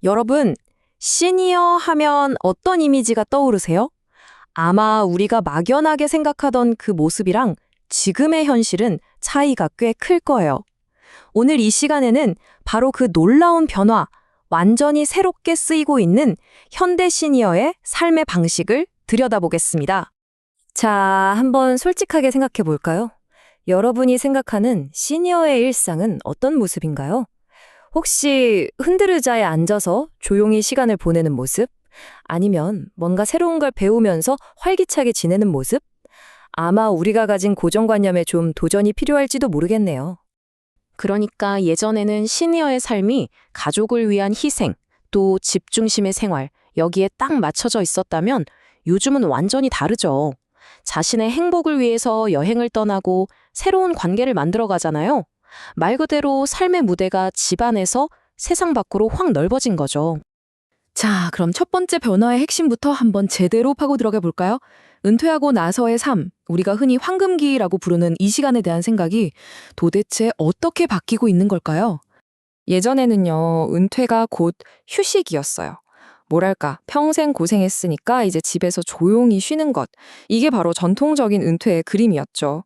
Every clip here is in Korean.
여러분, 시니어 하면 어떤 이미지가 떠오르세요? 아마 우리가 막연하게 생각하던 그 모습이랑 지금의 현실은 차이가 꽤 클 거예요. 오늘 이 시간에는 바로 그 놀라운 변화, 완전히 새롭게 쓰이고 있는 현대 시니어의 삶의 방식을 들여다보겠습니다. 자, 한번 솔직하게 생각해 볼까요? 여러분이 생각하는 시니어의 일상은 어떤 모습인가요? 혹시 흔들 의자에 앉아서 조용히 시간을 보내는 모습? 아니면 뭔가 새로운 걸 배우면서 활기차게 지내는 모습? 아마 우리가 가진 고정관념에 좀 도전이 필요할지도 모르겠네요. 그러니까 예전에는 시니어의 삶이 가족을 위한 희생, 또 집 중심의 생활, 여기에 딱 맞춰져 있었다면 요즘은 완전히 다르죠. 자신의 행복을 위해서 여행을 떠나고 새로운 관계를 만들어 가잖아요. 말 그대로 삶의 무대가 집안에서 세상 밖으로 확 넓어진 거죠. 자, 그럼 첫 번째 변화의 핵심부터 한번 제대로 파고 들어가 볼까요? 은퇴하고 나서의 삶, 우리가 흔히 황금기라고 부르는 이 시간에 대한 생각이 도대체 어떻게 바뀌고 있는 걸까요? 예전에는요, 은퇴가 곧 휴식이었어요. 뭐랄까, 평생 고생했으니까 이제 집에서 조용히 쉬는 것. 이게 바로 전통적인 은퇴의 그림이었죠.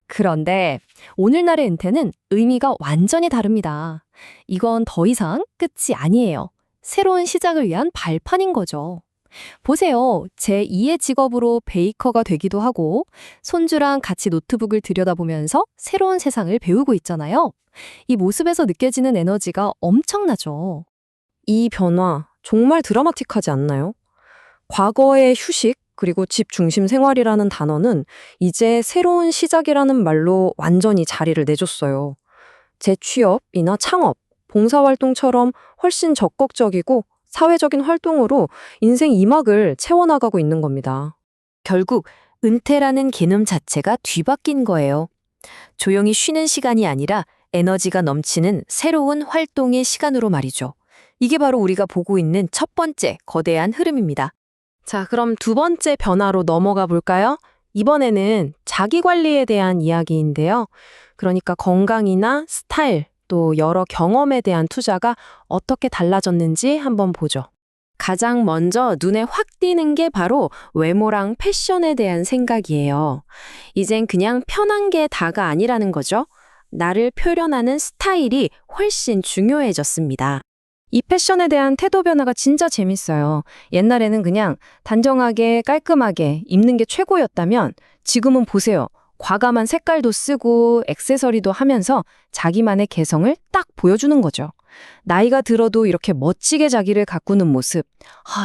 그런데 오늘날의 은퇴는 의미가 완전히 다릅니다. 이건 더 이상 끝이 아니에요. 새로운 시작을 위한 발판인 거죠. 보세요. 제2의 직업으로 베이커가 되기도 하고 손주랑 같이 노트북을 들여다보면서 새로운 세상을 배우고 있잖아요. 이 모습에서 느껴지는 에너지가 엄청나죠. 이 변화 정말 드라마틱하지 않나요? 과거의 휴식 그리고 집 중심 생활이라는 단어는 이제 새로운 시작이라는 말로 완전히 자리를 내줬어요. 재취업이나 창업, 봉사활동처럼 훨씬 적극적이고 사회적인 활동으로 인생 2막을 채워나가고 있는 겁니다. 결국 은퇴라는 개념 자체가 뒤바뀐 거예요. 조용히 쉬는 시간이 아니라 에너지가 넘치는 새로운 활동의 시간으로 말이죠. 이게 바로 우리가 보고 있는 첫 번째 거대한 흐름입니다. 자, 그럼 두 번째 변화로 넘어가 볼까요? 이번에는 자기 관리에 대한 이야기인데요. 그러니까 건강이나 스타일, 또 여러 경험에 대한 투자가 어떻게 달라졌는지 한번 보죠. 가장 먼저 눈에 확 띄는 게 바로 외모랑 패션에 대한 생각이에요. 이젠 그냥 편한 게 다가 아니라는 거죠. 나를 표현하는 스타일이 훨씬 중요해졌습니다. 이 패션에 대한 태도 변화가 진짜 재밌어요. 옛날에는 그냥 단정하게 깔끔하게 입는 게 최고였다면 지금은 보세요. 과감한 색깔도 쓰고 액세서리도 하면서 자기만의 개성을 딱 보여주는 거죠. 나이가 들어도 이렇게 멋지게 자기를 가꾸는 모습.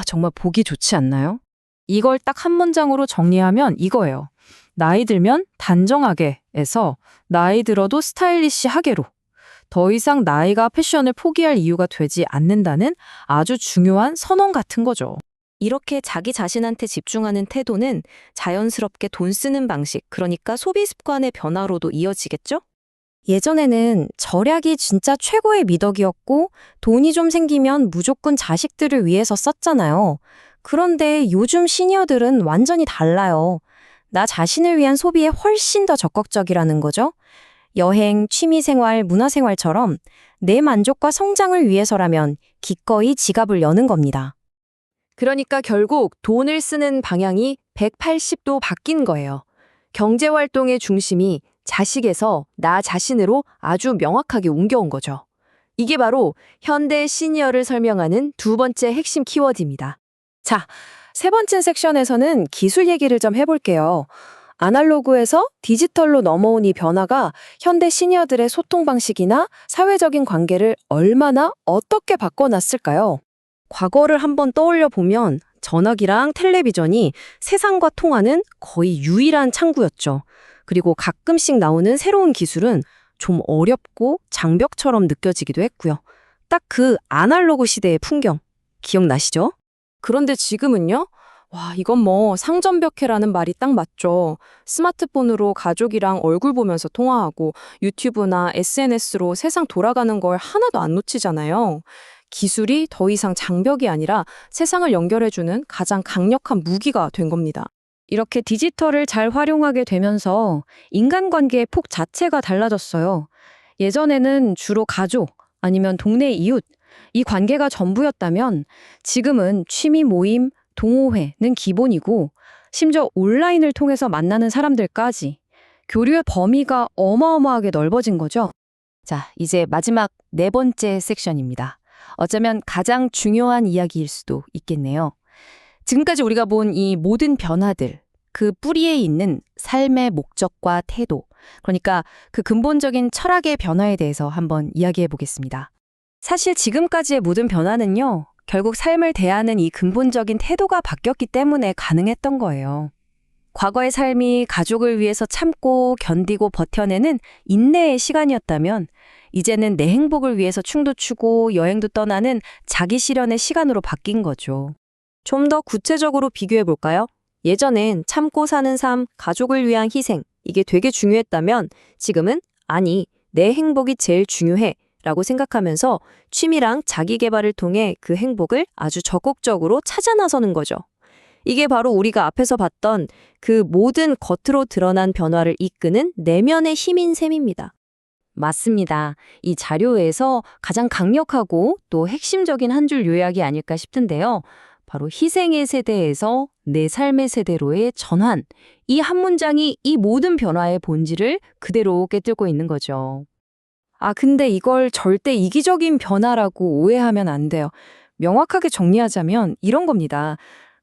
정말 보기 좋지 않나요? 이걸 딱 한 문장으로 정리하면 이거예요. 나이 들면 단정하게에서 나이 들어도 스타일리시하게로. 더 이상 나이가 패션을 포기할 이유가 되지 않는다는 아주 중요한 선언 같은 거죠. 이렇게 자기 자신한테 집중하는 태도는 자연스럽게 돈 쓰는 방식, 그러니까 소비 습관의 변화로도 이어지겠죠? 예전에는 절약이 진짜 최고의 미덕이었고 돈이 좀 생기면 무조건 자식들을 위해서 썼잖아요. 그런데 요즘 시니어들은 완전히 달라요. 나 자신을 위한 소비에 훨씬 더 적극적이라는 거죠. 여행, 취미생활, 문화생활처럼 내 만족과 성장을 위해서라면 기꺼이 지갑을 여는 겁니다. 그러니까 결국 돈을 쓰는 방향이 180도 바뀐 거예요. 경제활동의 중심이 자식에서 나 자신으로 아주 명확하게 옮겨온 거죠. 이게 바로 현대 시니어를 설명하는 두 번째 핵심 키워드입니다. 자, 세 번째 섹션에서는 기술 얘기를 좀 해볼게요. 아날로그에서 디지털로 넘어온 이 변화가 현대 시니어들의 소통 방식이나 사회적인 관계를 얼마나 어떻게 바꿔놨을까요? 과거를 한번 떠올려 보면 전화기랑 텔레비전이 세상과 통하는 거의 유일한 창구였죠. 그리고 가끔씩 나오는 새로운 기술은 좀 어렵고 장벽처럼 느껴지기도 했고요. 딱 그 아날로그 시대의 풍경, 기억나시죠? 그런데 지금은요? 이건 뭐 상점벽해라는 말이 딱 맞죠. 스마트폰으로 가족이랑 얼굴 보면서 통화하고 유튜브나 SNS로 세상 돌아가는 걸 하나도 안 놓치잖아요. 기술이 더 이상 장벽이 아니라 세상을 연결해주는 가장 강력한 무기가 된 겁니다. 이렇게 디지털을 잘 활용하게 되면서 인간관계의 폭 자체가 달라졌어요. 예전에는 주로 가족, 아니면 동네 이웃, 이 관계가 전부였다면 지금은 취미 모임, 동호회는 기본이고 심지어 온라인을 통해서 만나는 사람들까지 교류의 범위가 어마어마하게 넓어진 거죠. 자, 이제 마지막 네 번째 섹션입니다. 어쩌면 가장 중요한 이야기일 수도 있겠네요. 지금까지 우리가 본 이 모든 변화들, 그 뿌리에 있는 삶의 목적과 태도, 그러니까 그 근본적인 철학의 변화에 대해서 한번 이야기해 보겠습니다. 사실 지금까지의 모든 변화는요, 결국 삶을 대하는 이 근본적인 태도가 바뀌었기 때문에 가능했던 거예요. 과거의 삶이 가족을 위해서 참고 견디고 버텨내는 인내의 시간이었다면 이제는 내 행복을 위해서 춤도 추고 여행도 떠나는 자기 실현의 시간으로 바뀐 거죠. 좀 더 구체적으로 비교해 볼까요? 예전엔 참고 사는 삶, 가족을 위한 희생, 이게 되게 중요했다면 지금은 아니, 내 행복이 제일 중요해 라고 생각하면서 취미랑 자기 개발을 통해 그 행복을 아주 적극적으로 찾아 나서는 거죠. 이게 바로 우리가 앞에서 봤던 그 모든 겉으로 드러난 변화를 이끄는 내면의 힘인 셈입니다. 맞습니다. 이 자료에서 가장 강력하고 또 핵심적인 한 줄 요약이 아닐까 싶은데요. 바로 희생의 세대에서 내 삶의 세대로의 전환. 이 한 문장이 이 모든 변화의 본질을 그대로 꿰뚫고 있는 거죠. 근데 이걸 절대 이기적인 변화라고 오해하면 안 돼요. 명확하게 정리하자면 이런 겁니다.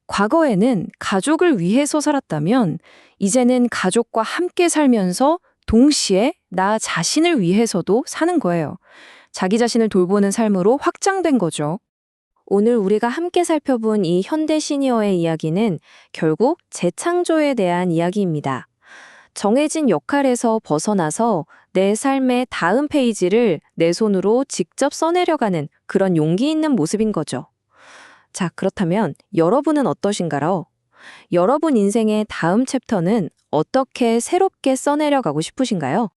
과거에는 가족을 위해서 살았다면 이제는 가족과 함께 살면서 동시에 나 자신을 위해서도 사는 거예요. 자기 자신을 돌보는 삶으로 확장된 거죠. 오늘 우리가 함께 살펴본 이 현대 시니어의 이야기는 결국 재창조에 대한 이야기입니다. 정해진 역할에서 벗어나서 내 삶의 다음 페이지를 내 손으로 직접 써내려가는 그런 용기 있는 모습인 거죠. 자, 그렇다면 여러분은 어떠신가요? 여러분 인생의 다음 챕터는 어떻게 새롭게 써내려가고 싶으신가요?